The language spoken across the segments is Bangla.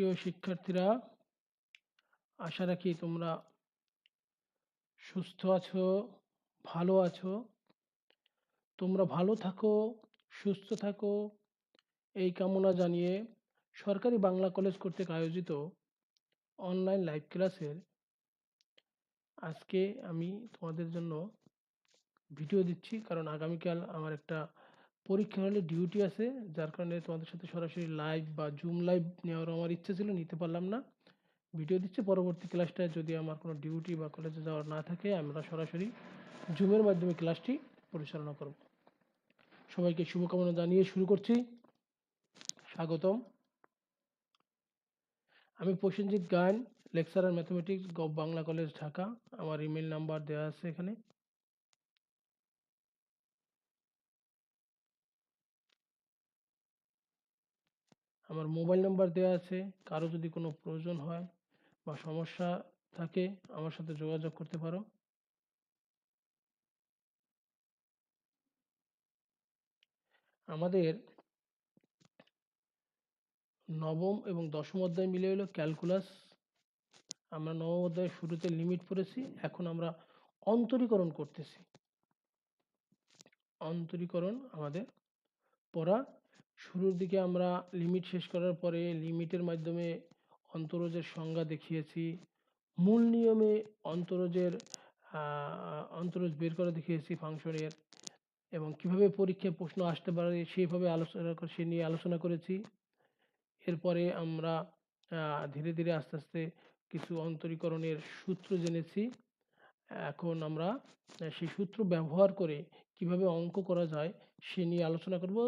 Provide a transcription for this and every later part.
প্রিয় শিক্ষার্থীরা, আশা রাখি তোমরা সুস্থ আছো, ভালো আছো। তোমরা ভালো থাকো, সুস্থ থাকো এই কামনা জানিয়ে সরকারি বাংলা কলেজ কর্তৃক আয়োজিত অনলাইন লাইভ ক্লাসের আজকে আমি তোমাদের জন্য ভিডিও দিচ্ছি, কারণ আগামীকাল আমার একটা পরীক্ষা হলে ডিউটি আছে, যার কারণে তোমাদের সাথে সরাসরি লাইভ বা জুম লাইভ নেওয়ার আমার ইচ্ছে ছিল, নিতে পারলাম না। ভিডিও দিচ্ছি, পরবর্তী ক্লাসটায় যদি আমার কোনো ডিউটি বা কলেজে যাওয়ার না থাকে আমরা সরাসরি জুমের মাধ্যমে ক্লাসটি পরিচালনা করব। সবাইকে শুভকামনা জানিয়ে শুরু করছি। স্বাগতম। আমি প্রসেনজিৎ গায়ন, lecturer mathematics, gov Bangla college, Dhaka. আমার ইমেল নাম্বার দেওয়া আছে এখানে। আমার মোবাইল নাম্বার দেওয়া আছে, কারো যদি কোনো প্রয়োজন হয় বা সমস্যা থাকে আমার সাথে যোগাযোগ করতে পারো। আমাদের নবম এবং দশম অধ্যায় মিলে হলো ক্যালকুলাস। আমরা নবম অধ্যায়ের শুরুতে লিমিট পড়েছি, এখন আমরা অন্তরীকরণ করতেছি। অন্তরীকরণ আমাদের পড়া। শুরুর দিকে আমরা লিমিট শেষ করার পরে লিমিটের মাধ্যমে অন্তরজের সংজ্ঞা দেখিয়েছি, মূল নিয়মে অন্তরজ বের করে দেখিয়েছি ফাংশনের, এবং কিভাবে পরীক্ষায় প্রশ্ন আসতে পারে সেইভাবে সে নিয়ে আলোচনা করেছি। এরপরে আমরা ধীরে ধীরে আস্তে আস্তে কিছু অন্তরীকরণের সূত্র জেনেছি। এখন আমরা সেই সূত্র ব্যবহার করে কিভাবে অঙ্ক করা যায় সে নিয়ে আলোচনা করব।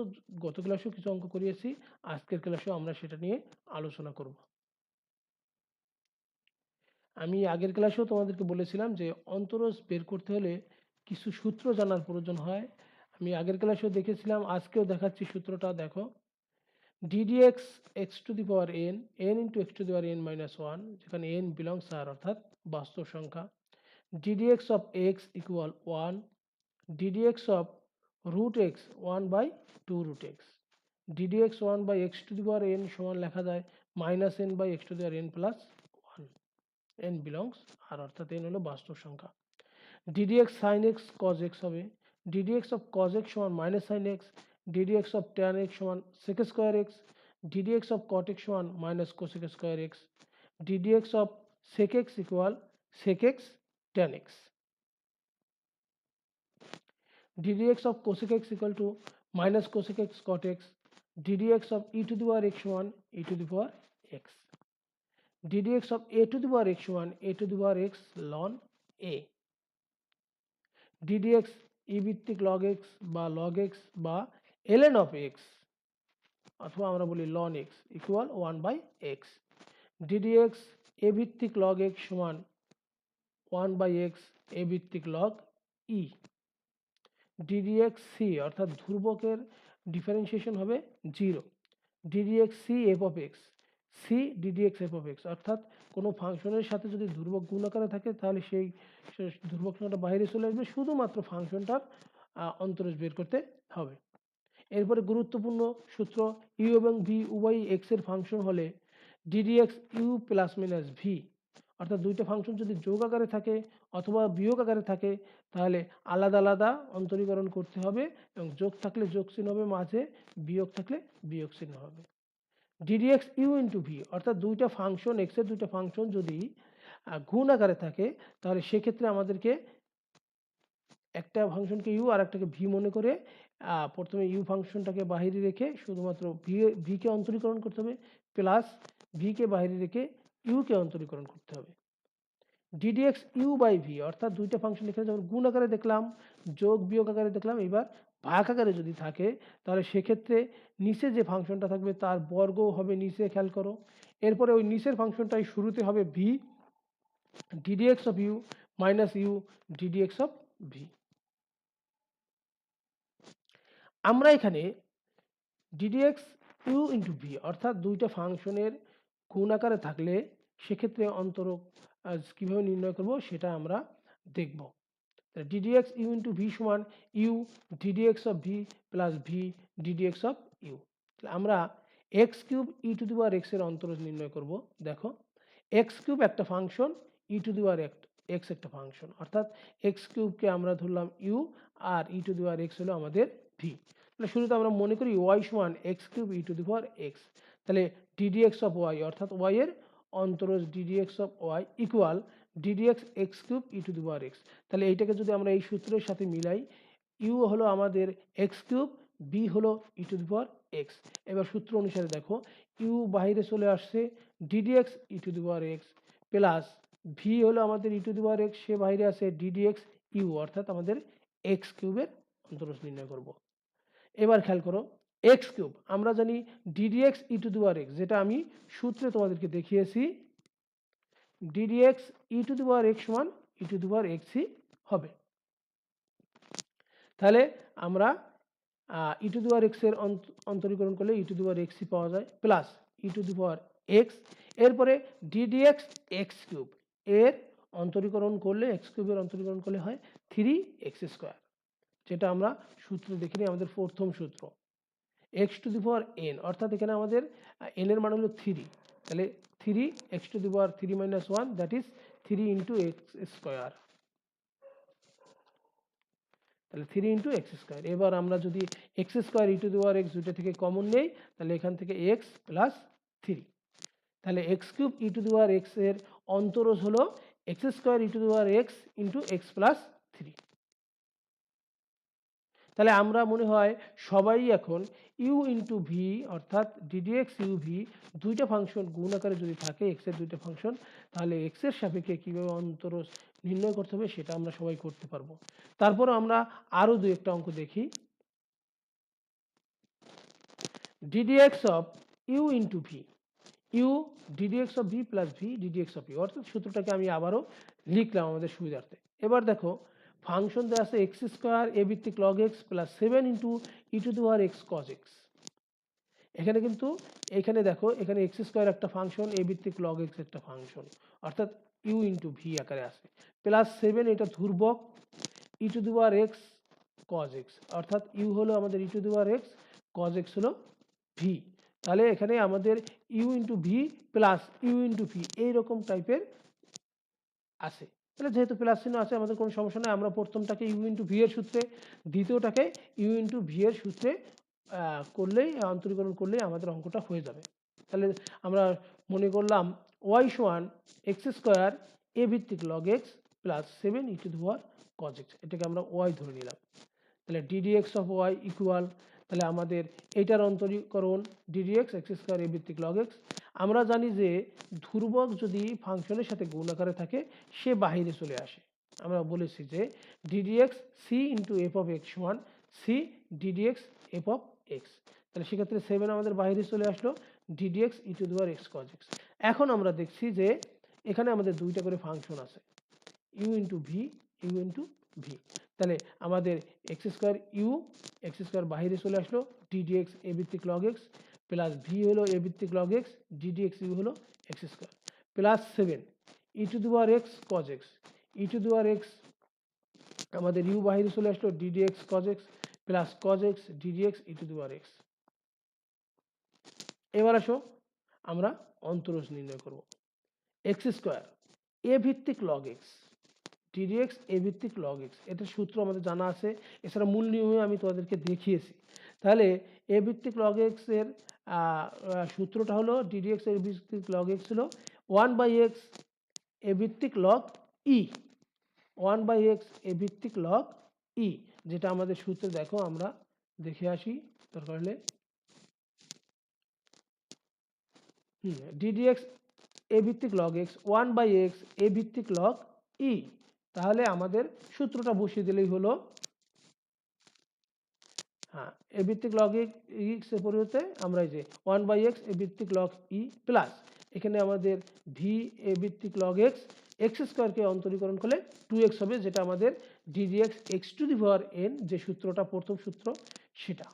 গত ক্লাসেও কিছু অঙ্ক করিয়েছি, আজকের ক্লাসেও আমরা সেটা নিয়ে আলোচনা করব। আমি আগের ক্লাসেও তোমাদেরকে বলেছিলাম যে অন্তরজ বের করতে হলে কিছু সূত্র জানার প্রয়োজন হয়। আমি আগের ক্লাসেও দেখেছিলাম, আজকেও দেখাচ্ছি সূত্রটা। দেখো, ddx x two the power n, n into x two the power n minus 1, যেখানে n বিলংস r অর্থাৎ বাস্তব সংখ্যা, ddx of x equal 1, ddx of root x 1 by 2 root x, ddx 1 by x to the power n সমান লেখা যায় minus n by x to the power n plus 1, n belongs r অর্থাৎ n হলো বাস্তব সংখ্যা। ddx sin x cos x হবে, ddx of cos x সমান minus sin x, ddx of tan x সমান sec square x, ddx of cot x সমান minus cosec square x, ddx of sec x equal sec x tan x, ddx of cosec x equal to minus cosec x cot x, ddx of e to the power x সমান e to the power x, ddx of a to the power x সমান a to the power x ln a, ddx e ভিত্তিক log x বা log x বা ln of x অথবা আমরা বলি ln x equal 1 by x, ddx a ভিত্তিক log x সমান 1 by x a ভিত্তিক log e, ddx c অর্থাৎ ধ্রুবকের ডিফারেন্সিয়েশন হবে 0, ddx c f of x, c ddx f of x অর্থাৎ কোনো ফাংশনের সাথে যদি ধ্রুবক গুণ আকারে থাকে তাহলে সেই ধ্রুবক সংখ্যাটা বাইরে চলে আসবে, শুধুমাত্র ফাংশনটার অন্তরজ বের করতে হবে। এরপরে গুরুত্বপূর্ণ সূত্র, ইউ এবং ভি উভয়ই এক্স এর ফাংশন হলে ddx u plus minus v, অর্থাৎ দুইটা ফাংশন যদি যোগ আকারে থাকে অথবা বিয়োগ আকারে থাকে তাহলে আলাদা আলাদা অন্তরীকরণ করতে হবে, এবং যোগ থাকলে যোগ চিহ্ন হবে মাঝে, বিয়োগ থাকলে বিয়োগ চিহ্ন হবে। ddx ইউ ইন্টু ভি অর্থাৎ দুইটা ফাংশন, এক্স এর দুইটা ফাংশন যদি গুণ আকারে থাকে তাহলে সেক্ষেত্রে আমাদেরকে একটা ফাংশনকে ইউ আর একটাকে ভি মনে করে প্রথমে ইউ ফাংশনটাকে বাহিরে রেখে শুধুমাত্র ভিকে অন্তরীকরণ করতে হবে, প্লাস ভিকে বাহিরে রেখে ইউকে অন্তরীকরণ করতে হবে। ddx ইউ বাই ভি অর্থাৎ দুইটা ফাংশন এখানে যখন গুণ আকারে দেখলাম, যোগ বিয়োগ আকারে দেখলাম, এবার ভাগ আকারে যদি থাকে তাহলে সেক্ষেত্রে নিচে যে ফাংশনটা থাকবে তার বর্গ হবে নিচে, খেয়াল করো। এরপরে ওই নিচের ফাংশনটাই শুরুতে হবে v, ddx of u minus u ddx of v. আমরা এখানে ddx ইউ ইন্টু ভি অর্থাৎ দুইটা ফাংশনের গুণ আকারে থাকলে সেক্ষেত্রে অন্তরক কিভাবে নির্ণয় করব সেটা আমরা দেখব। ddx ইউ ইন্টু ভি সমান u ddx of v plus v ddx of u. আমরা x cube e to the power x এর অন্তরজ নির্ণয় করব। দেখো এক্স কিউব একটা function, e to the power x একটা ফাংশন, অর্থাৎ এক্স কিউবকে আমরা ধরলাম ইউ আর e to the power x হলো আমাদের ভি। তাহলে শুরুতে আমরা মনে করি ওয়াই সমান x cube e to the power x. তাহলে ডিডিএক্স অফ ওয়াই অর্থাৎ ওয়াই এর অন্তরজ d d x of y equal d d x x cube e to the power x. তাহলে এইটাকে যদি আমরা এই সূত্রের সাথে মিলাই, ইউ হলো আমাদের এক্স কিউব, বি হলো ই টু দি পাওয়ার এক্স। এবার সূত্র অনুসারে দেখো ইউ বাইরে চলে আসছে, ddx e to the power x plus V হলো আমাদের e to the power x, সে বাইরে আছে ডিডিএক্স ইউ, অর্থাৎ আমাদের এক্স কিউবের অন্তরজ নির্ণয় করব। এবার খেয়াল করো এক্স কিউব আমরা জানি ddx e to the power x, যেটা আমি সূত্রে তোমাদেরকে দেখিয়েছি, ddx e to the power x সমান ই টু দি পাওয়ার এক্সই হবে। তাহলে আমরা ই টু দি পাওয়ার এক্স এর অন্তরীকরণ করলে ই টু দি পাওয়ার এক্সই পাওয়া যায়, plus E to the power x, এরপরে ডিডিএক্স এক্স কিউব এর অন্তরীকরণ করলে, এক্স কিউবের অন্তরীকরণ করলে হয় 3x², যেটা আমরা সূত্র দেখিনি, আমাদের প্রথম সূত্র x two the power N, অর্থাৎ এখানে আমাদের এন এর মান হলো 3, তাহলে 3x two the power 3 - 1 that is 3 × x², তাহলে 3 × x²। এবার আমরা যদি x² E to the power x দুটো থেকে কমন নেই, তাহলে এখান থেকে x প্লাস 3, তাহলে x cube e to the power x এর অন্তরজ হলো x² E to the power x into x plus 3। তাহলে আমরা মনে হয় সবাই এখন ইউ ইন্টু ভি অর্থাৎ ডিডিএক্স ইউ ভি দুইটা ফাংশন গুণ আকারে যদি থাকে এক্স এর দুইটা ফাংশন, তাহলে এক্স এর সাপেক্ষে কীভাবে অন্তরজ নির্ণয় করতে হবে সেটা আমরা সবাই করতে পারবো। তারপর আমরা আরও দু একটা অঙ্ক দেখি। D d x of u into v, u d d x of v plus v d d x of u, অর্থাৎ সূত্রটাকে আমি আবারও লিখলাম আমাদের সুবিধার্থে। এবার দেখো ফাংশন দেওয়া আছে x² এ ভিত্তিক log x plus 7 × e to the power x cos x. এখানে কিন্তু এখানে দেখো এখানে x² একটা ফাংশন, এ ভিত্তিক লগ এক্স একটা ফাংশন, অর্থাৎ ইউ ইন্টু ভি আকারে আছে, প্লাস 7 এটা ধ্রুবক, e to the power x cos x, অর্থাৎ ইউ হলো আমাদের e to the power x, cos x হলো ভি। তাহলে এখানে আমাদের u into v plus u into v এইরকম টাইপের আছে। তাহলে যেহেতু প্লাস চিহ্ন আছে আমাদের কোনো সমস্যা নেই, আমরা প্রথমটাকে ইউ ইন্টু ভি এর সূত্রে, দ্বিতীয়টাকে ইউ ইন্টু ভি এর সূত্রে করলেই, অন্তরীকরণ করলেই আমাদের অঙ্কটা হয়ে যাবে। তাহলে আমরা মনে করলাম ওয়াই সমান x² এ ভিত্তিক log x plus 7 e to the power cos x, এটাকে আমরা ওয়াই ধরে নিলাম। তাহলে ডিডিএক্স অফ ওয়াই ইকুয়াল, তাহলে আমাদের এইটার অন্তরীকরণ ডিডিএক্স x² এ ভিত্তিক লগ এক্স। আমরা জানি যে ধ্রুবক যদি ফাংশনের সাথে গুণ আকারে থাকে সে বাহিরে চলে আসে। আমরা বলেছি যে d d x c into f of x সমান c d d x f of x, তাহলে সেক্ষেত্রে 7 আমাদের বাইরে চলে আসলো, d d x e to the power x cos x. এখন আমরা দেখছি যে এখানে আমাদের দুইটা করে ফাংশন আছে, u into v, u into v, তাহলে আমাদের x² ইউ, x² বাইরে চলে আসলো, ডিডিএক্স এ ভিত্তিক লগ এক্স প্লাস ভি হলো এ ভিত্তিক লগ এক্স, ডিডিএক্স ইউ হলো x² plus 7 e to the power x cos x, e to the power x আমাদের ইউ বাইরে চলে আসলো, d d x cos x plus cos x d d x e to the power x. এবার আসো আমরা অন্তরজ নির্ণয় করব। x² এ ভিত্তিক লগ এক্স, ডিডিএক্স এ ভিত্তিক লগ এক্স, এটার সূত্র আমাদের জানা আছে, এছাড়া মূল নিয়মে আমি তোমাদেরকে দেখিয়েছি। তাহলে এ ভিত্তিক লগ এক্স এর সূত্রটা হলো ডিডিএক্স এর ভিত্তিক লগ এক্স হলো 1/x এ ভিত্তিক লগ ই, 1/x এ ভিত্তিক লগ ই, যেটা আমাদের সূত্রে দেখো আমরা দেখে আসি দরকার হলে। ডিডিএক্স এ ভিত্তিক লগ এক্স 1/x এ ভিত্তিক লগ ই, তাহলে আমাদের সূত্রটা বসিয়ে দিলেই হলো, হ্যাঁ এ ভিত্তিক লগ এক্স এর পরিবর্তে আমরা এই যে 1/x এ ভিত্তিক লগ ই প্লাস এখানে আমাদের ভি এ ভিত্তিক লগ এক্স, x² কে অন্তরীকরণ করলে 2x হবে, যেটা আমাদের ddx x two the power N যে সূত্রটা প্রথম সূত্র সেটা।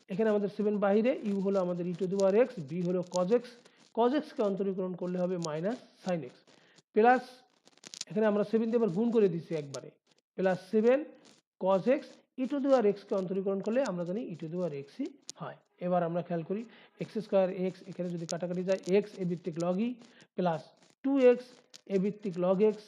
এখানে আমাদের 7 বাহিরে, ইউ হলো আমাদের e to the power x, v হলো কজ এক্স, কজ এক্সকে অন্তরীকরণ করলে হবে মাইনাস সাইন এক্স, প্লাস এখানে আমরা 7 দিয়ে আবার গুণ করে দিচ্ছি একবারে, plus 7 cos x e to the power এক্সকে অন্তরীকরণ করলে আমরা জানি ই টু দি পাওয়ার এক্সই হয়। এবার আমরা খেয়াল করি এক্স স্কোয়ার এক্স এখানে যদি কাটাকাটি যায় এক্স এ ভিত্তিক লগ ই প্লাস 2x এ ভিত্তিক log x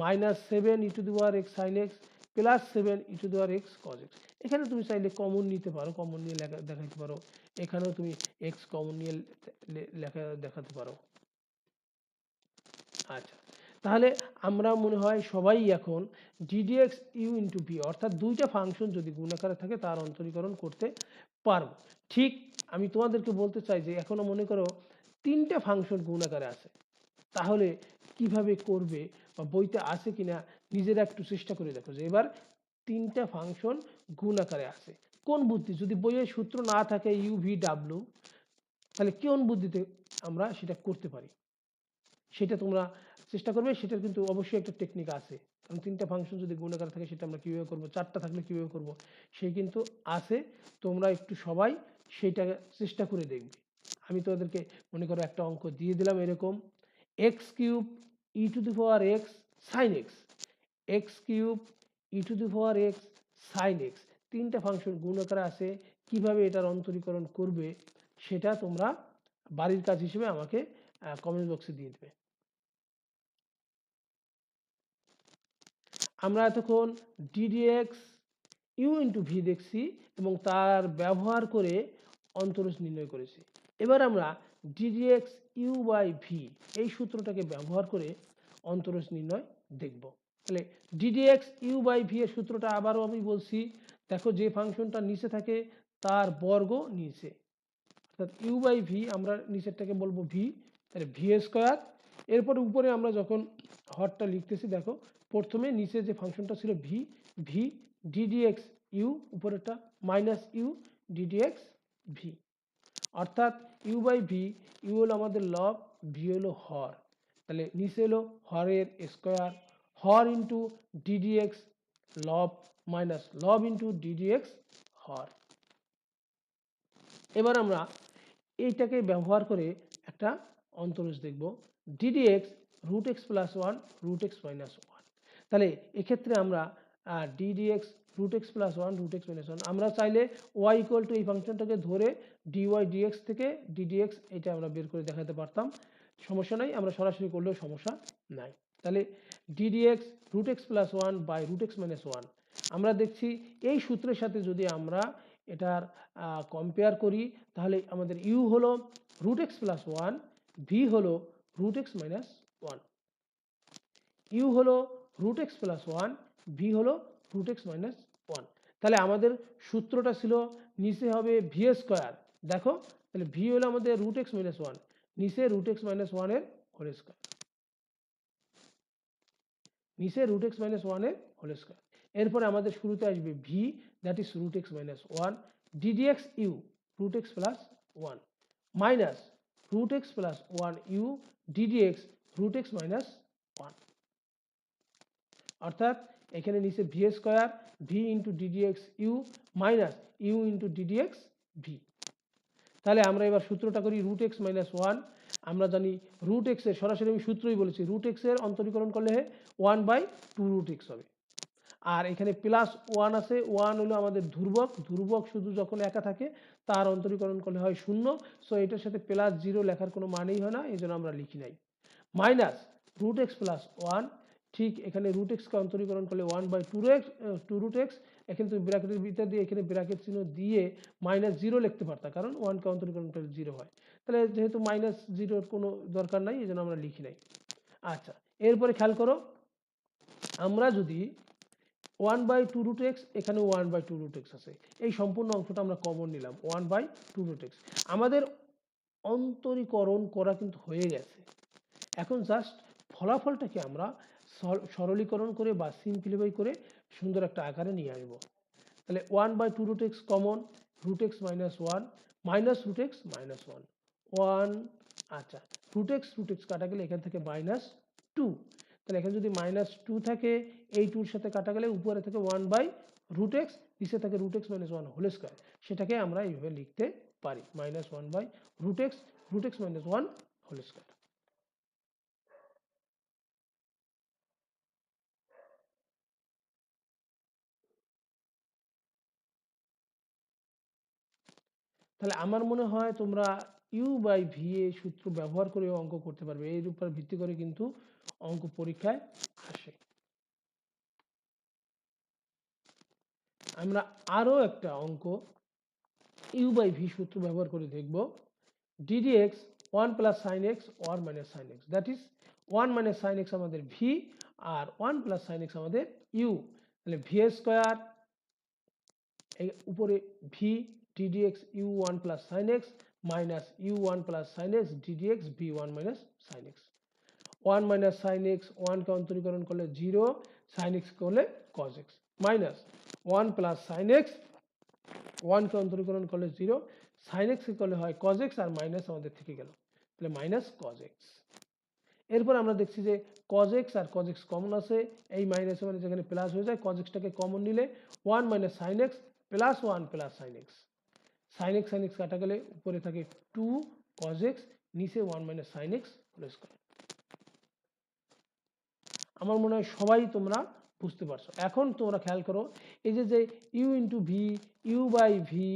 minus 7 e to the power x sine x plus 7 e to the power x cos x. এখানে তুমি চাইলে কমন নিতে পারো, কমন নিয়ে দেখাতে পারো, এখানেও তুমি এক্স কমন নিয়ে লেখা দেখাতে পারো। আচ্ছা, তাহলে আমরা মনে হয় সবাই এখন ddx u ইন্টু ভি অর্থাৎ দুইটা ফাংশন যদি গুণাকারে থাকে তার অন্তরীকরণ করতে পারবো। ঠিক আমি তোমাদেরকে বলতে চাই যে এখনো মনে করো তিনটা ফাংশন গুণাকারে আছে, তাহলে কিভাবে করবে বা বইতে আছে কিনা নিজেরা একটু চেষ্টা করে দেখো যে এবার তিনটা ফাংশন গুণ আকারে আছে কোন বুদ্ধি, যদি বইয়ের সূত্র না থাকে ইউ ভি ডাব্লিউ, তাহলে কোন বুদ্ধিতে আমরা সেটা করতে পারি সেটা তোমরা চেষ্টা করবে। সেটার কিন্তু অবশ্যই একটা টেকনিক আছে, কারণ তিনটা ফাংশন যদি গুণ আকারে থাকে সেটা আমরা কীভাবে করবো, চারটা থাকলে কীভাবে করবো সেই কিন্তু আছে। তোমরা একটু সবাই সেইটা চেষ্টা করে দেখবে। আমি তোমাদেরকে মনে করো একটা অঙ্ক দিয়ে দিলাম এরকম x cube e to the power x sine x, x cube e to the power x sine x, তিনটা ফাংশন গুণ আকারে আছে। কিভাবে এটার অন্তরীকরণ করবে সেটা তোমরা বাড়ির কাজ হিসেবে আমাকে কমেন্ট বক্সে দিয়ে দেবে। আমরা এতক্ষণ ddx ইউ ইন্টু ভি দেখছি এবং তার ব্যবহার করে অন্তরজ নির্ণয় করেছি। এবার আমরা ddx ইউ বাই ভি এই সূত্রটাকে ব্যবহার করে অন্তরজ নির্ণয় দেখব। তাহলে ddx ইউ বাই ভি এর সূত্রটা আবারও আমি বলছি, দেখো যে ফাংশনটা নিচে থাকে তার বর্গ নিচে, অর্থাৎ ইউ বাই ভি আমরা নিচেরটাকে বলবো ভি, তাহলে ভি স্কোয়ার। এরপরে উপরে আমরা যখন হরটা লিখতেছি দেখো প্রথমে নিচে যে ফাংশনটা ছিল ভি, ভি ডিডিএক্স ইউ, উপরেরটা মাইনাস ইউ ডিডিএক্স ভি, অর্থাৎ ইউ বাই ভি, ইউ হলো আমাদের লব, ভি হলো হর, তাহলে নিচে হলো হরের স্কোয়ার, হর ইন্টু ডিডিএক্স লব মাইনাস লব ইন্টু ডিডিএক্স হর। এবার আমরা এইটাকে ব্যবহার করে একটা অন্তরজ দেখব ddx root x plus one root x minus one. তাহলে এক্ষেত্রে আমরা ddx root x plus one root x minus one, আমরা চাইলে ওয়াই ইকুয়াল টু এই ফাংশনটাকে ধরে ডিওয়াই ডিএক্স থেকে ডিডিএক্স এটা আমরা বের করে দেখাতে পারতাম, সমস্যা নাই, আমরা সরাসরি করলেও সমস্যা নাই। তাহলে ddx root x plus one by root x minus one, আমরা দেখছি এই সূত্রের সাথে যদি আমরা এটার কম্পেয়ার করি তাহলে আমাদের ইউ হলো root x plus one, v হলো root x minus one, u হলো root x plus one, v হলো রুট এক্স মাইনাস ওয়ান। তাহলে আমাদের সূত্রটা ছিল নিচে হবে ভি স্কোয়ার, দেখো তাহলে ভি হলো আমাদের রুট এক্স মাইনাস ওয়ান, নিচে রুট এক্স মাইনাস ওয়ানের হোল স্কোয়ার, নিচে রুট এক্স মাইনাস ওয়ানের হোল স্কোয়ার। এরপরে আমাদের শুরুতে আসবে v, that is root x minus one, d d x u root x plus one minus root x plus one u d d x root x minus one, অর্থাৎ এখানে নিচে v square v into d d x u minus u into d d x v. তাহলে আমরা এবার সূত্রটা করি রুট এক্স মাইনাস ওয়ান, আমরা জানি রুট এক্সের সরাসরি আমি সূত্রই বলেছি রুট এক্সের অন্তরীকরণ করলে one by two root x হবে, আর এখানে প্লাস ওয়ান আছে, ওয়ান হলো আমাদের ধ্রুবক, ধ্রুবক শুধু যখন একা থাকে তার অন্তরীকরণ করলে হয় শূন্য, সো এটার সাথে প্লাস জিরো লেখার কোনো মানেই হয় না, এই জন্য আমরা লিখি নাই, minus root x plus one, ঠিক এখানে রুট এক্সকে অন্তরীকরণ করলে one by two root x, এখানে তুমি ব্র্যাকেটের ভিতর দিয়ে এখানে ব্র্যাকেট চিহ্ন দিয়ে মাইনাস জিরো লিখতে পারতা, কারণ ওয়ানকে অন্তরীকরণ করলে জিরো হয়, তাহলে যেহেতু মাইনাস জিরোর কোনো দরকার নাই এই জন্য আমরা লিখি নাই। আচ্ছা, এরপরে খেয়াল করো আমরা যদি one by two root x, এখানে one by two root x আছে, এই সম্পূর্ণ অংশটা আমরা কমন নিলাম one by two root x, আমাদের অন্তরীকরণ করা কিন্তু হয়ে গেছে। এখন জাস্ট ফলাফলটাকে আমরা সরলীকরণ করে বা সিম্পলিফাই করে সুন্দর একটা আকারে নিয়ে আসবো। তাহলে one by two root x common, root x minus one minus root x minus one one, আচ্ছা রুট এক্স কাটা গেলে এখান থেকে মাইনাস টু, তাহলে এখানে যদি মাইনাস টু থাকে এই টুর সাথে কাটা গেলে উপরে থেকে ওয়ান বাই রুট এক্স, নিচে থাকে root x minus one whole square, সেটাকে আমরা এইভাবে লিখতে পারি minus one by root x minus one whole square. তাহলে আমার মনে হয় তোমরা ইউ বাই ভি এ সূত্র ব্যবহার করে অঙ্ক করতে পারবে, এর উপর ভিত্তি করে কিন্তু অঙ্ক পরীক্ষায় আসে। আমরা আরও একটা অঙ্ক ইউ বাই ভি সূত্র ব্যবহার করে দেখব। ddx 1 plus sine x one minus sine x, that is 1 minus sine x আমাদের ভি আর 1 প্লাস সাইন এক্স আমাদের ইউ। তাহলে ভি স্কোয়ার এই উপরে v ddx u 1 plus sine x minus u 1 plus sine x ddx v 1 minus sine x. 1 minus sine x 1 কে অন্তরীকরণ করলে 0, সাইন এক্স করলে cos x, minus 1 plus sine x 1 কে অন্তরীকরণ করলে 0, সাইন এক্স করলে হয় কজ এক্স, আর মাইনাস আমাদের থেকে গেল, তাহলে মাইনাস কজ এক্স। এরপর আমরা দেখছি যে কজ এক্স আর কজ এক্স কমন আছে, এই মাইনাস মানে যেখানে প্লাস হয়ে যায়, কজ এক্সটাকে কমন নিলে 1 minus sine x plus 1 plus sine x, sine x কাটা গেলে উপরে থাকে 2 কজ এক্স, নিচে 1 minus sine x whole square. আমার মনে হয় সবাই তোমরা বুঝতে পারছো। এখন তোমরা খেয়াল করো, এই যে u into v, u by v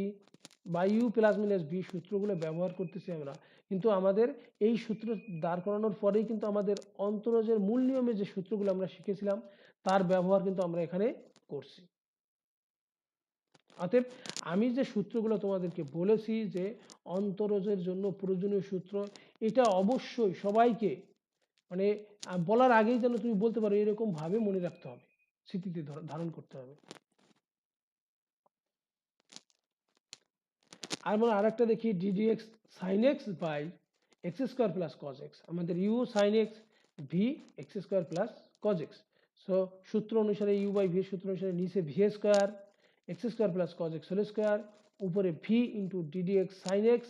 বা ইউ প্লাস মাইনাস ভি সূত্রগুলো ব্যবহার করতেছি আমরা, কিন্তু আমাদের এই সূত্র দাঁড় করানোর পরেই কিন্তু আমাদের অন্তরজের মূল নিয়মে যে সূত্রগুলো আমরা শিখেছিলাম তার ব্যবহার কিন্তু আমরা এখানে করছি। অতএব আমি যে সূত্রগুলো তোমাদেরকে বলেছি যে অন্তরজের জন্য প্রয়োজনীয় সূত্র, এটা অবশ্যই সবাইকে মানে বলার আগেই যেন তুমি বলতে পারো এরকম ভাবে মনে রাখতে হবে, স্মৃতিতে ধারণ করতে হবে। আর আমরা আরেকটা দেখি ddx sin x by x square plus cos x, আমাদের u sin x v x square plus cos x. So সূত্র অনুসারে ইউ বাই ভি সূত্র অনুসারে নিচে v square x square plus cos x whole square, উপরে v into ddx sin x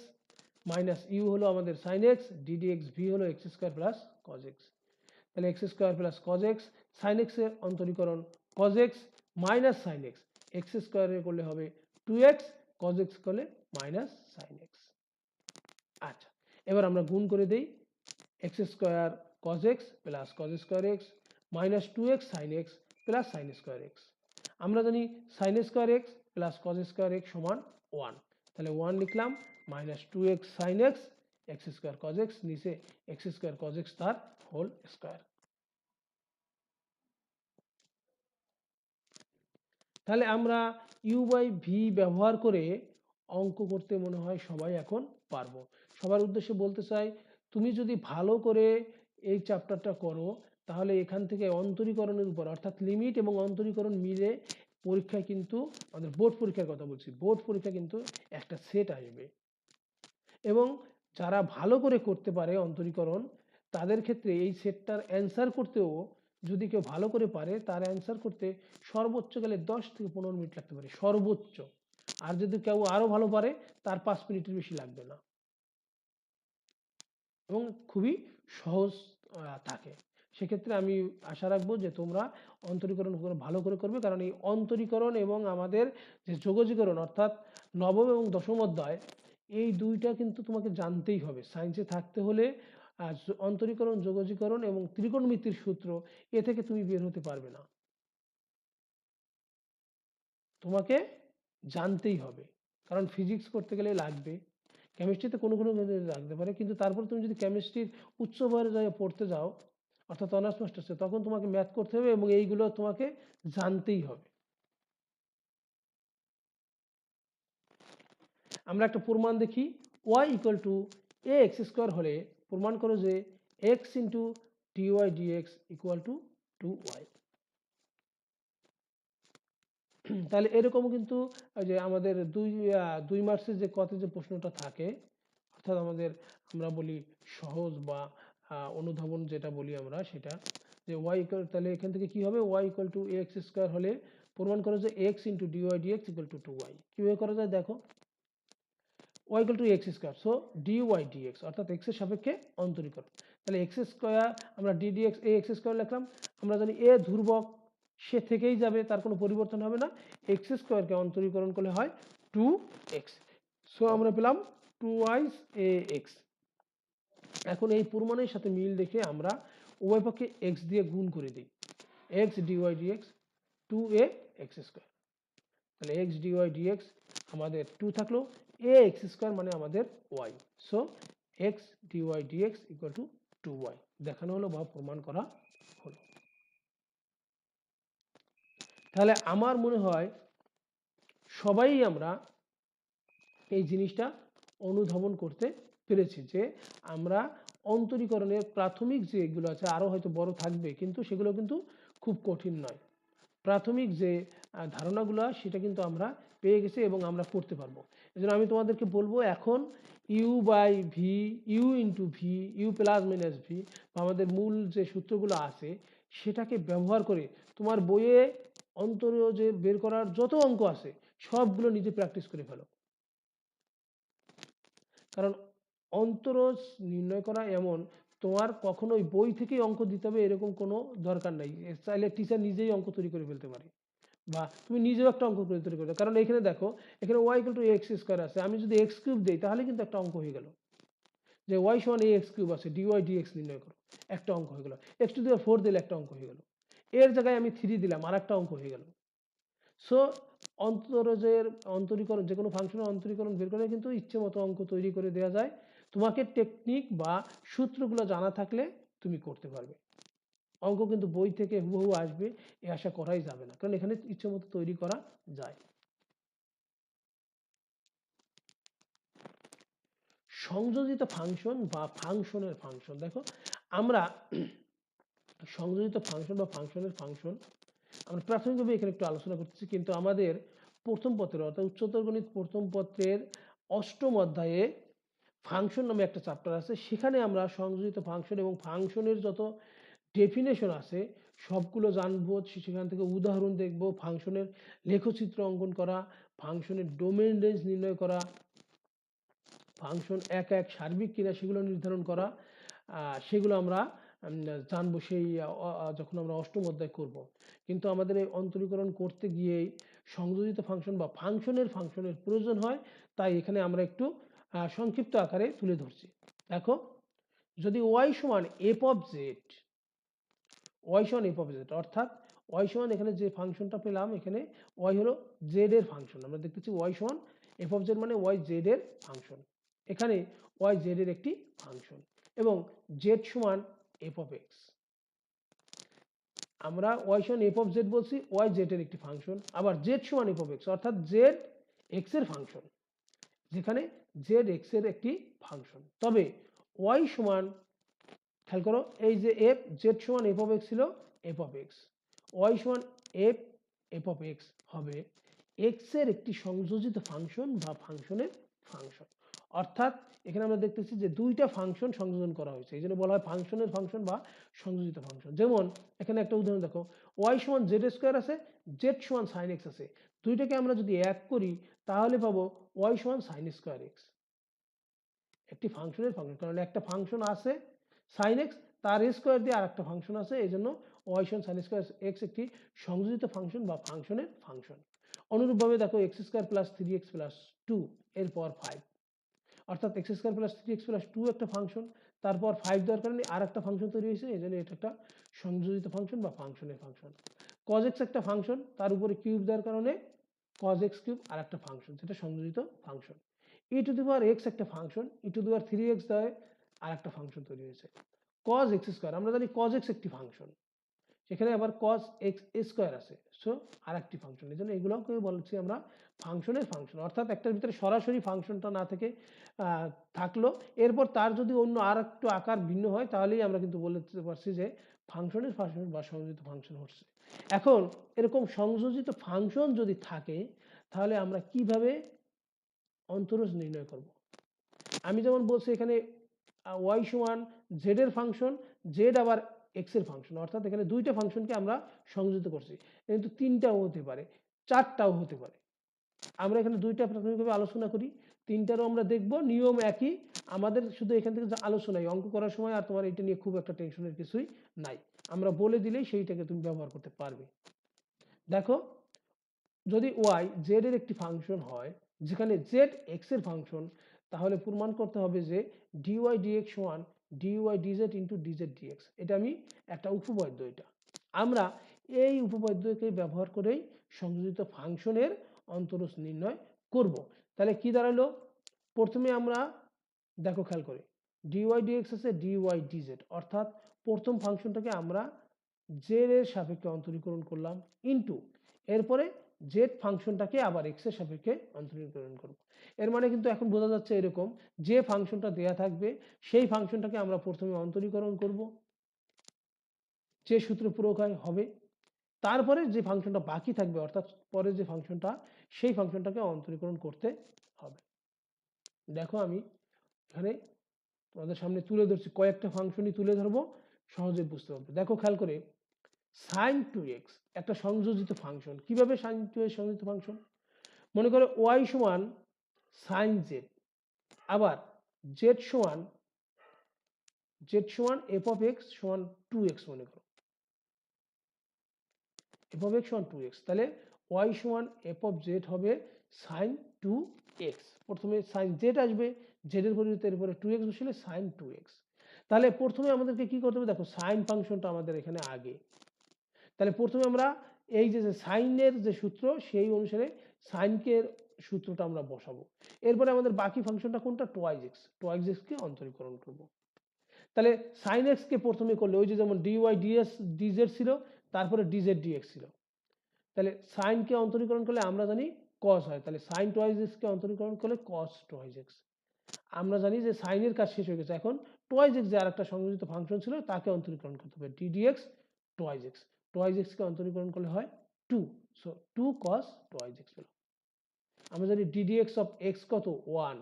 minus u হলো আমাদের sin x, ddx ভি হলো x square plus cos x. তাহলে x square plus cos x, sine x এর অন্তরীকরণ cos x minus sine x, x স্কোয়ারে করলে হবে 2x, কজ এক্স করলে মাইনাস সাইন এক্স। আচ্ছা, এবার আমরা গুণ করে দেই, x square cos x plus cos square x minus 2x sine x plus sine square x. আমরা জানি sine square x plus cos square x সমান 1, তাহলে 1 লিখলাম minus 2x sine x x square cos x, নিচে এক্স স্কোয়ার কজ এক্স তার হোল স্কোয়ার। তাহলে আমরা ইউ বাই ভি ব্যবহার করে অঙ্ক করতে মনে হয় সবাই এখন পারবো। সবার উদ্দেশ্যে বলতে চাই, তুমি যদি ভালো করে এই চ্যাপ্টারটা করো তাহলে এখান থেকে অন্তরীকরণের উপর অর্থাৎ লিমিট এবং অন্তরীকরণ মিলে পরীক্ষায় কিন্তু, আমাদের বোর্ড পরীক্ষার কথা বলছি, বোর্ড পরীক্ষা কিন্তু একটা সেট আসবে। এবং যারা ভালো করে করতে পারে অন্তরীকরণ তাদের ক্ষেত্রে এই সেটটার অ্যান্সার করতেও যদি কেউ ভালো করে পারে তার অ্যান্সার করতে সর্বোচ্চ গেলে 10 থেকে 15 মিনিট লাগতে পারে সর্বোচ্চ, আর যদি কেউ আরো ভালো পারে তার 5 মিনিটের বেশি লাগবে না, এবং খুবই সহজ থাকে। সেক্ষেত্রে আমি আশা রাখবো যে তোমরা অন্তরীকরণ ভালো করে করবে, কারণ এই অন্তরীকরণ এবং আমাদের যে যোগজীকরণ অর্থাৎ নবম এবং দশম অধ্যায়, এই দুইটা কিন্তু তোমাকে জানতেই হবে। সায়েন্সে থাকতে হলে অন্তরীকরণ যোগজীকরণ এবং ত্রিকোণমিতির সূত্র এ থেকে তুমি বের হতে পারবে না, তোমাকে জানতেই হবে, কারণ ফিজিক্স করতে গেলে লাগবে, কেমিস্ট্রিতে কোনো লাগতে পারে, কিন্তু তারপর তুমি যদি কেমিস্ট্রির উচ্চ পর্যায়ে পড়তে যাও অর্থাৎ অনার্স মাস্টার্সে, তখন তোমাকে ম্যাথ করতে হবে এবং এইগুলো তোমাকে জানতেই হবে। আমরা একটা প্রমাণ দেখি, y equal to a x square হলে প্রমাণ করো যে x into dy dx equal to 2y। তাহলে এরকম কিন্তু যে আমাদের দুই মার্কসের যে কত যে প্রশ্নটা থাকে, অর্থাৎ আমাদের আমরা বলি সহজ বা অনুধাবন যেটা বলি আমরা, সেটা যে y ইকুয়াল, তাহলে এখান থেকে কি হবে, y equal to x square হলে প্রমাণ করো যে x into dy dx equal to 2y। কীভাবে করা যায় দেখো, y equal to x square, so dy dx অর্থাৎ x এর সাপেক্ষে অন্তরীকরণ, তাহলে এক্স স্কোয়ার আমরা ডি ডিএক্স এ এক্স স্কোয়ার লিখলাম, আমরা জানি এ ধ্রুবক সে থেকেই যাবে, তার কোনো পরিবর্তন হবে না, এক্স স্কোয়ারকে অন্তরীকরণ করলে হয় 2x, সো আমরা পেলাম 2y এ এক্স। এখন এই প্রমাণের সাথে মিল দেখে আমরা উভয় পক্ষে x দিয়ে গুণ করে দিই, x dy dx 2a x square, তাহলে x ডিওয়াই ডিএক্স আমাদের 2 থাকলো, এ এক্স স্কোয়ার মানে আমাদের y, so x dy dx equal to 2y দেখানো হলো বা প্রমাণ করা হলো। তাহলে আমার মনে হয় সবাই আমরা এই জিনিসটা অনুধাবন করতে পেরেছি যে আমরা অন্তরীকরণের প্রাথমিক যেগুলো আছে, আরও হয়তো বড় থাকবে, কিন্তু সেগুলো কিন্তু খুব কঠিন নয়। প্রাথমিক যে ধারণাগুলো সেটা কিন্তু আমরা পেয়ে গেছি এবং আমরা করতে পারবো। এই জন্য আমি তোমাদেরকে বলবো এখন u by v, u into v, u plus minus v, আমাদের মূল যে সূত্রগুলো আছে সেটাকে ব্যবহার করে তোমার বইয়ে অন্তরীয় যে বের করার যত অঙ্ক আছে সবগুলো নিজে প্র্যাকটিস করে ফেলো। কারণ অন্তরজ নির্ণয় করা এমন, তোমার কখনোই বই থেকেই অঙ্ক দিতে হবে এরকম কোনো দরকার নাই। চাইলে টিচার নিজেই অঙ্ক তৈরি করে ফেলতে পারে, বা তুমি নিজেও একটা অঙ্ক তৈরি করবে। কারণ এখানে দেখো, এখানে y equal to x square আছে, আমি যদি এক্স কিউব দিই তাহলে কিন্তু একটা অঙ্ক হয়ে গেল, যে ওয়াই সমান এ এক্স কিউব আছে, ডিওয়াই ডিএক্স নির্ণয় করো, একটা অঙ্ক হয়ে গেল। এক্স টু দি পাওয়ার 4 দিলে একটা অঙ্ক হয়ে গেল, এর জায়গায় আমি 3 দিলাম আর একটা অঙ্ক হয়ে গেল। সো অন্তরজের অন্তরীকরণ, যে কোনো ফাংশনের অন্তরীকরণ বের করে কিন্তু ইচ্ছে মতো অঙ্ক তৈরি করে দেওয়া যায়। তোমাকে টেকনিক বা সূত্রগুলো জানা থাকলে তুমি করতে পারবে। অঙ্ক কিন্তু বই থেকে হুবহু আসবে এ আশা করাই যাবে না, কারণ এখানে ইচ্ছে মতো তৈরি করা যায়। সংযোজিত ফাংশন বা ফাংশনের ফাংশন, দেখো আমরা সংযোজিত ফাংশন বা ফাংশনের ফাংশন আমরা প্রাথমিকভাবে এখানে একটু আলোচনা করতেছি, কিন্তু আমাদের প্রথম পত্রের অর্থাৎ উচ্চতর গণিত প্রথম পত্রের অষ্টম অধ্যায়ে ফাংশন নামে একটা চ্যাপ্টার আছে, সেখানে আমরা সংযোজিত ফাংশন এবং ফাংশনের যত ডেফিনেশন আছে সবগুলো জানবো। সেখান থেকে উদাহরণ দেখব, ফাংশনের লেখচিত্র অঙ্কন করা, ফাংশনের ডোমেন রেঞ্জ নির্ণয় করা, ফাংশন এক এক সার্বিক কিনা সেগুলো নির্ধারণ করা, সেগুলো আমরা জানবো সেই যখন আমরা অষ্টম অধ্যায় করব। কিন্তু আমাদের এই অন্তরীকরণ করতে গিয়েই সংযোজিত ফাংশন বা ফাংশনের প্রয়োজন হয়, তাই এখানে আমরা একটু সংক্ষিপ্ত আকারে তুলে ধরছি। দেখো, যদি ওয়াই সমান এফ অফ জেড, ওয়াই সমান এফ অফ জেড, অর্থাৎ ওয়াই সমান এখানে যে ফাংশনটা পেলাম, এখানে ওয়াই হলো জেড এর ফাংশন, আমরা দেখতেছি ওয়াই সমান এফ অফ জেড মানে ওয়াই জেড এর ফাংশন, এখানে ওয়াই জেড এর একটি ফাংশন, এবং জেড সমান এফ অফ এক্স। আমরা ওয়াই সমান এফ অফ জেড বলছি, ওয়াই জেড এর একটি ফাংশন, আবার জেড সমান এফ অফ এক্স অর্থাৎ জেড এক্স এর ফাংশন, যেখানে জেড এক্স এর একটি ফাংশন। তবে ওয়াই সমান, খেয়াল করো, এই যে এফ, জেড সমান এফ অফ এক্স ছিল এফ অফ এক্স, ওয়াই সমান এফ এফ অফ এক্স হবে এক্স এর একটি সংযোজিত ফাংশন বা ফাংশনের ফাংশন। অর্থাৎ এখানে আমরা দেখতেছি যে দুইটা ফাংশন সংযোজন করা হয়েছে, এই জন্য বলা হয় ফাংশনের ফাংশন বা সংযোজিত ফাংশন। যেমন এখানে একটা উদাহরণ দেখো, ওয়াই সমান জেড স্কোয়ার আছে, জেড সমান সাইন এক্স আছে, দুইটাকে আমরা যদি এক করি তাহলে পাবো ওয়াই সমান সাইন স্কোয়ার এক্স, একটি ফাংশনের ফাংশন, কারণ একটা ফাংশন আছে সাইন এক্স, তার স্কোয়ার দিয়ে আর একটা ফাংশন আছে, এই জন্য ওয়াই সমান সাইন স্কোয়ার এক্স একটি সংযোজিত ফাংশন বা ফাংশনের ফাংশন। অনুরূপভাবে দেখো x square plus 3x plus 2 এর পর 5, অর্থাৎ x square plus 3x plus 2 একটা ফাংশন, তারপর 5 দেওয়ার কারণে আর একটা ফাংশন তৈরি হয়েছে, এই জন্য এটা একটা সংযোজিত ফাংশন বা ফাংশনের ফাংশন। cos x একটা ফাংশন, তার উপরে কিউব দেওয়ার কারণে cos x কিউব আর একটা ফাংশন, যেটা সংযোজিত function. e two the power x একটা function, e two the power 3x দেয় আর একটা ফাংশন তৈরি হয়েছে। cos x স্কোয়ার, আমরা জানি cos x একটি ফাংশন, সেখানে আবার cos x স্কোয়ার আছে, সো আর একটি ফাংশন, এই জন্য এগুলোকে বলছি আমরা ফাংশনের ফাংশন। অর্থাৎ একটার ভিতরে সরাসরি ফাংশনটা না থেকে থাকলো, এরপর তার যদি অন্য আর একটু আকার ভিন্ন হয় তাহলেই আমরা কিন্তু বলতে পারছি যে ফাংশনের ফাংশন বা সংযোজিত ফাংশন হচ্ছে। এখন এরকম সংযোজিত ফাংশন যদি থাকে তাহলে আমরা কিভাবে অন্তরজ নির্ণয় করব? আমি যেমন বলছি এখানে ওয়াই সমান জেড এর ফাংশন, জেড আবার এক্স এর ফাংশন, অর্থাৎ এখানে দুইটা ফাংশনকে আমরা সংযোজিত করছি, কিন্তু তিনটাও হতে পারে, চারটাও হতে পারে। আমরা এখানে দুইটা প্রাথমিকভাবে আলোচনা করি, তিনটারও আমরা দেখব, নিয়ম একই। আমাদের শুধু এখান থেকে যে আলোচনায় অঙ্ক করার সময় আর তোমার এটা নিয়ে খুব একটা টেনশনের কিছুই নাই, আমরা বলে দিলেই সেইটাকে তুমি ব্যবহার করতে পারবে। দেখো, যদি ওয়াই জেড এর একটি ফাংশন হয় যেখানে জেড এক্স এর ফাংশন, তাহলে প্রমাণ করতে হবে যে ডিওয়াই ডিএক্স সমান dy dz into dz dx. এটা আমি একটা উপপাদ্য, এটা আমরা এই উপপাদ্যকে ব্যবহার করেই সংযোজিত ফাংশনের অন্তরজ নির্ণয় করব। তাহলে কি দাঁড়ালো, প্রথমে আমরা দেখো খেয়াল করে ডিওয়াই ডিএক্স আছে ডিওয়াই ডিজেড, অর্থাৎ প্রথম ফাংশনটাকে আমরা জেড এর সাপেক্ষে অন্তরীকরণ করলাম ইনটু এরপরে জেড ফাংশনটাকে আবার এক্স এর সাপেক্ষে অন্তরীকরণ করব। এর মানে কিন্তু এখন বোঝা যাচ্ছে এরকম, যে ফাংশনটা দেয়া থাকবে সেই ফাংশনটাকে আমরা প্রথমে অন্তরীকরণ করব, যে সূত্র প্রয়োগ হবে, তারপরে যে ফাংশনটা বাকি থাকবে অর্থাৎ পরে যে ফাংশনটা, সেই ফাংশনটাকে অন্তরীকরণ করতে হবে। দেখো আমি এখানে তোমাদের সামনে তুলে ধরছি, কয়েকটা ফাংশনই তুলে ধরবো, সহজে বুঝতে পারবে। দেখো খেয়াল করে sin 2x একটা সংযোজিত ফাংশন। কিভাবে sin 2x সংযোজিত ফাংশন? মনে করো y সমান sin z, আবার z সমান f of x সমান 2x, মনে করো f of x সমান 2x, তাহলে y সমান f of z হবে sin 2x। প্রথমে sin z আসবে, z এর পরিবর্তে এরপরে 2x বসলে sin 2x। তাহলে প্রথমে আমাদেরকে কি করতে হবে, দেখো সাইন ফাংশনটা আমাদের এখানে আগে, তাহলে প্রথমে আমরা এই যে সাইনের যে সূত্র সেই অনুসারে সাইনকে সূত্রটা আমরা বসাবো। এরপরে আমাদের বাকি ফাংশনটা কোনটা, টোয়াইজ এক্স কে অন্তরীকরণ করব। তাহলে সাইন এক্স কে প্রথমে করলে ওই যে যেমন ডিওয়াই ডিএস ডিজেড ছিল, তারপরে ডিজেড ডিএক্স ছিল, তাহলে সাইনকে অন্তরীকরণ করলে আমরা জানি কস হয়, তাহলে সাইন টোয়াইজ এক্স কে অন্তরীকরণ করলে কস টোয়াইজ এক্স। আমরা জানি যে সাইনের কাজ শেষ হয়ে গেছে, এখন টোয়াইজ এক্স যে আরেকটা সংযোজিত ফাংশন ছিল তাকে অন্তরীকরণ করতে হবে, ডিডিএক্স টোয়াইজ এক্স কে অন্তরীকরণ করলে হয় 2, সো 2 cos টোয়াইজ এক্স হলো। আমরা জানি ডিডিএক্স অফ এক্স কত 1,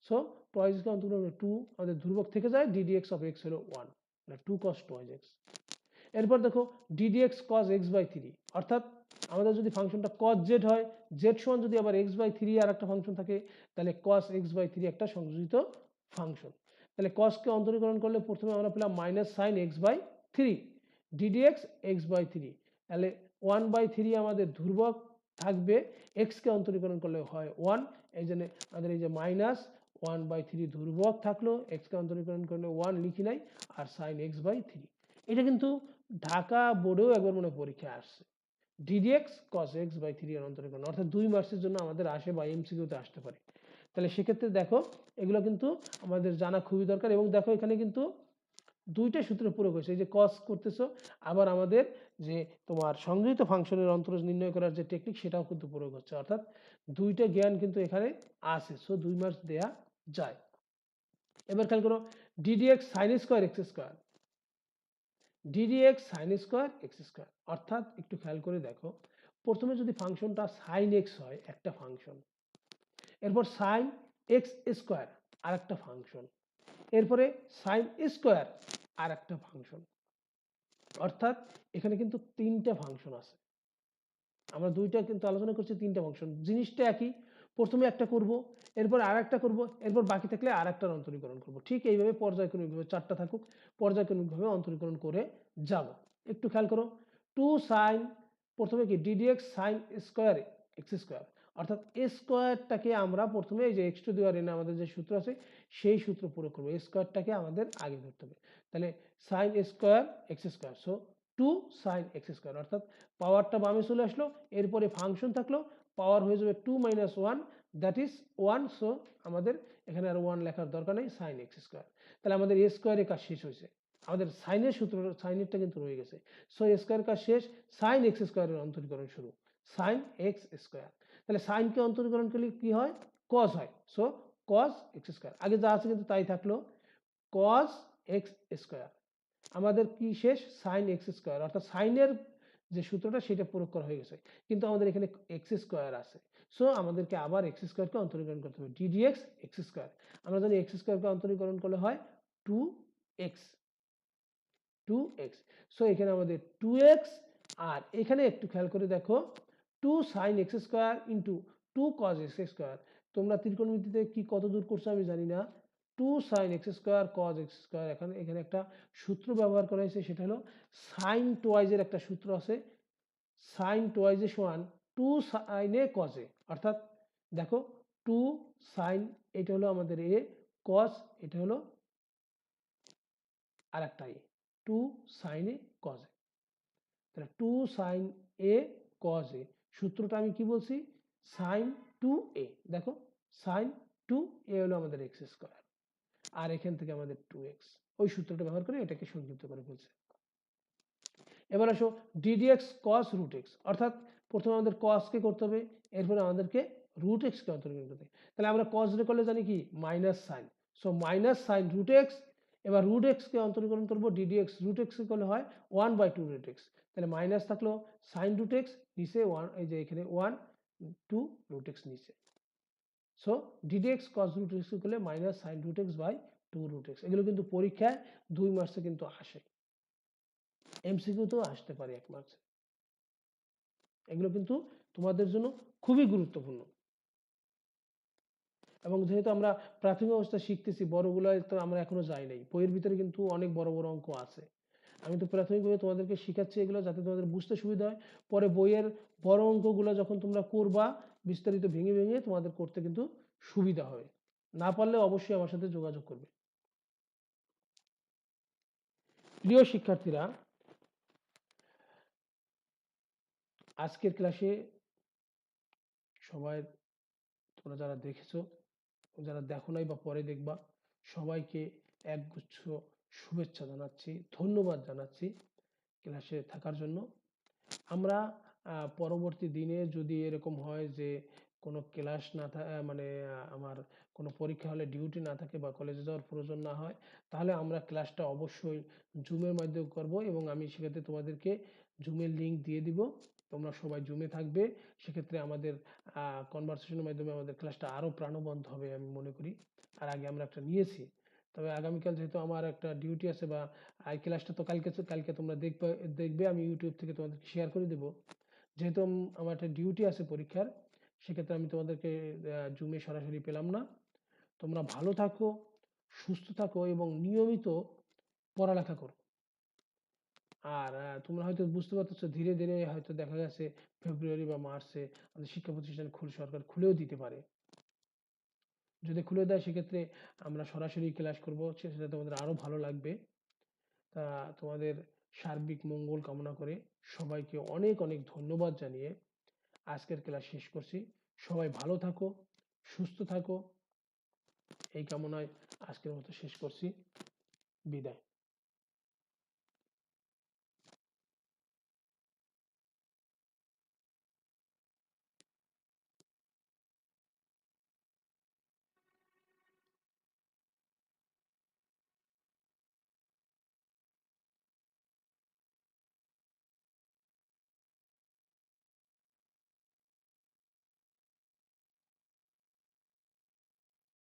সো টোয়াইজ কে অন্তরীকরণ করলে 2, আমাদের ধ্রুবক থেকে যায়, ডিডিএক্স অফ এক্স হলো 1, মানে 2 cos টোয়াইজ এক্স। এরপর দেখো ডিডিএক্স cos x/3, অর্থাৎ আমাদের যদি ফাংশনটা cos z হয়, z সমান যদি আবার x/3 আর একটা ফাংশন থাকে, তাহলে cos x/3 একটা সংযোজিত ফাংশন। তাহলে cos কে অন্তরীকরণ করলে প্রথমে আমরা পেলাম minus sine x/3 ddx x/3, তাহলে 1/3 আমাদের ধ্রুবক থাকবে, x কে অন্তরীকরণ করলে হয় 1, এই জন্য আমাদের এই যে মাইনাস 1/3 ধ্রুবক থাকলো, x কে অন্তরীকরণ করলে 1 লিখি নাই, আর সাইন x/3। এটা কিন্তু ঢাকা বোর্ডেও একবার মনে পরীক্ষা আসছে, ডিডিএক্স cos x/3 এর অন্তরীকরণ, অর্থাৎ 2 মার্কসের জন্য আমাদের আসে বা এমসিকিউতে আসতে পারে। তাহলে সেক্ষেত্রে দেখো এগুলো কিন্তু আমাদের জানা খুবই দরকার। এবং দেখো এখানে কিন্তু দুইটা সূত্র প্রয়োগ হয়েছে, এই যে cos করতেছো, আবার আমাদের যে তোমার সংযোজিত ফাংশনের অন্তরজ নির্ণয় করার যে টেকনিক সেটাও কিন্তু প্রয়োগ হচ্ছে, অর্থাৎ দুইটা জ্ঞান কিন্তু এখানে আছে, সো 2 মার্কস দেয়া যায়। এবার খেয়াল করো ddx sign square x square, ddx sin square x square, অর্থাৎ একটু খেয়াল করে দেখো, প্রথমে যদি ফাংশনটা sin x হয় একটা ফাংশন, এরপর sin x স্কোয়ার আর একটা ফাংশন, এরপরে sin স্কোয়ার আর একটা ফাংশন, অর্থাৎ এখানে কিন্তু তিনটা ফাংশন আছে। আমরা দুইটা কিন্তু আলোচনা করছি, তিনটা ফাংশন, জিনিসটা একই, প্রথমে একটা করব, এরপর আর একটা করবো, এরপর বাকি থাকলে আর একটার অন্তরীকরণ করবো। ঠিক এইভাবে পর্যায়ক্রমিকভাবে চারটা থাকুক, পর্যায়ক্রমিকভাবে অন্তরীকরণ করে যাব। একটু খেয়াল করো 2 সাইন, প্রথমে কি ddx sign square x square, অর্থাৎ স্কোয়ারটাকে আমরা প্রথমে এই যে x two the power n আমাদের যে সূত্র আছে সেই সূত্র প্রয়োগ করবো, স্কোয়ারটাকে আমাদের আগে ধরতে হবে। তাহলে sine square x square, so 2 sine x square, অর্থাৎ পাওয়ারটা বামে চলে আসলো, এরপরে ফাংশন থাকলো, পাওয়ার হয়ে যাবে 2 মাইনাস 1, দ্যাট ইজ 1, সো আমাদের এখানে আর 1 লেখার দরকার নেই, সাইন এক্স স্কোয়ার। তাহলে আমাদের এ স্কোয়ারের কাজ শেষ হয়েছে, আমাদের সাইনের সূত্র সাইনেরটা কিন্তু রয়ে গেছে, সো এ স্কোয়ার কাজ শেষ, সাইন এক্স স্কোয়ারের অন্তরীকরণ শুরু, সাইন এক্স স্কোয়ার। তাহলে সাইনকে অন্তরীকরণ করলে কি হয়, কস হয়, সো কস এক্স স্কোয়ার, আগে যা আছে কিন্তু তাই থাকলো, কস এক্স স্কোয়ার। আমাদের কি শেষ, সাইন এক্স স্কোয়ার, অর্থাৎ সাইনের যে সূত্রটা সেটা প্রয়োগ করা হয়ে গেছে, কিন্তু আমাদের এখানে এক্স স্কোয়ার আছে, সো আমাদেরকে আবার এক্স স্কোয়ারকে অন্তরীকরণ করতে হবে, ডিডিএক্স এক্স স্কোয়ার। আমরা জানি এক্স স্কোয়ারকে অন্তরীকরণ করলে হয় 2x, সো এখানে আমাদের 2x, আর এখানে একটু খেয়াল করে দেখো 2 সাইন এক্স স্কোয়ার ইন্টু 2 কস এক্স স্কোয়ার। তোমরা ত্রিকোণমিতিতে কি কত দূর করছো আমি জানি না, 2 sine x square cos x square, এখানে একটা সূত্র ব্যবহার করা হয়েছে, সেটা হলো সাইন টোয়াইজের একটা সূত্র আছে, সাইন টোয়াইজে সমান 2 সাইনে কসে, অর্থাৎ দেখো 2 সাইন, এটা হলো আমাদের এ, কস এটা হলো আর একটা এ, 2 সাইন এ কস এ, তাহলে 2 সাইন এ কস এ, সূত্রটা আমি কি বলছি, সাইন 2a, দেখো সাইন টু, এ হলো আমাদের এক্স স্কোয়ার, আর এখান থেকে আমাদের 2x, ওই সূত্রটা ব্যবহার করে এটাকে সংযুক্ত করে ফেলছে। এবার আসো ddx cos root x, অর্থাৎ প্রথমে আমাদের cos কে করতে হবে, এরপরে আমাদেরকে root x কে অন্তর্গত করতে হবে। তাহলে আমরা cos রে করলে জানি কি minus sine, so minus sine root x, এবার root x কে অন্তর্করণ করবো ddx root x কে করলে হয় 1/2 root x, তাহলে মাইনাস থাকলো সাইন root x, নিচে 1, এই যে এখানে 1 2 root x নিচে, so ddx cos root x কে করলে minus sine root x by 2 root x। এগুলো কিন্তু পরীক্ষায় 2 মার্কসে কিন্তু আসে, এমসিকিউতেও আসতে পারে 1 মার্কসে। এগুলো কিন্তু তোমাদের জন্য খুবই গুরুত্বপূর্ণ। এবং যেহেতু আমরা প্রাথমিক অবস্থা শিখতেছি, বড়গুলো তো আমরা এখনো যাই নাই, বইয়ের ভিতরে কিন্তু অনেক বড় বড় অঙ্ক আছে। আমি তো প্রাথমিকভাবে তোমাদেরকে শিখাচ্ছি এগুলো যাতে তোমাদের বুঝতে সুবিধা হয়, পরে বইয়ের বড় অঙ্কগুলো যখন তোমরা করবা বিস্তারিত ভেঙে ভেঙে তোমাদের করতে কিন্তু সুবিধা হবে। না পারলে অবশ্যই আমার সাথে যোগাযোগ করবে। প্রিয় শিক্ষার্থীরা, আজকের ক্লাসে সবাই, তোমরা যারা দেখেছো, যারা দেখো নাই বা পরে দেখবা, সবাইকে একগুচ্ছ শুভেচ্ছা জানাচ্ছি, ধন্যবাদ জানাচ্ছি ক্লাসে থাকার জন্য। আমরা পরবর্তী দিনে যদি এরকম হয় যে কোনো ক্লাস না মানে আমার কোনো পরীক্ষা হলে ডিউটি না থাকে বা কলেজে যাওয়ার প্রয়োজন না হয়, তাহলে আমরা ক্লাসটা অবশ্যই জুমের মাধ্যমে করব, এবং আমি সেক্ষেত্রে তোমাদেরকে জুমের লিঙ্ক দিয়ে দিব, তোমরা সবাই জুমে থাকবে। সেক্ষেত্রে আমাদের কনভারসেশনের মাধ্যমে আমাদের ক্লাসটা আরও প্রাণবন্ত হবে আমি মনে করি। আর আগে আমরা একটা নিয়েছি, তবে আগামীকাল যেহেতু আমার একটা ডিউটি আছে, বা এই ক্লাসটা তো কালকে তোমরা দেখবে আমি ইউটিউব থেকে তোমাদেরকে শেয়ার করে দেবো। যেহেতু আমার একটা ডিউটি আছে পরীক্ষার, সেক্ষেত্রে আমি তোমাদেরকে জুমে সরাসরি পেলাম না। তোমরা ভালো থাকো, সুস্থ থাকো এবং নিয়মিত পড়ালেখা করো। আর তোমরা হয়তো বুঝতে পারতেছো ধীরে ধীরে হয়তো দেখা গেছে ফেব্রুয়ারি বা মার্চে আমাদের শিক্ষা প্রতিষ্ঠান সরকার খুলেও দিতে পারে। যদি খুলে দেয় সেক্ষেত্রে আমরা সরাসরি ক্লাস করবো, সেটা তোমাদের আরো ভালো লাগবে। তা তোমাদের সার্বিক মঙ্গল কামনা করে সবাইকে অনেক অনেক ধন্যবাদ জানিয়ে আজকের ক্লাস শেষ করছি। সবাই ভালো থাকো, সুস্থ থাকো, এই কামনায় আজকের মতো শেষ করছি। বিদায়।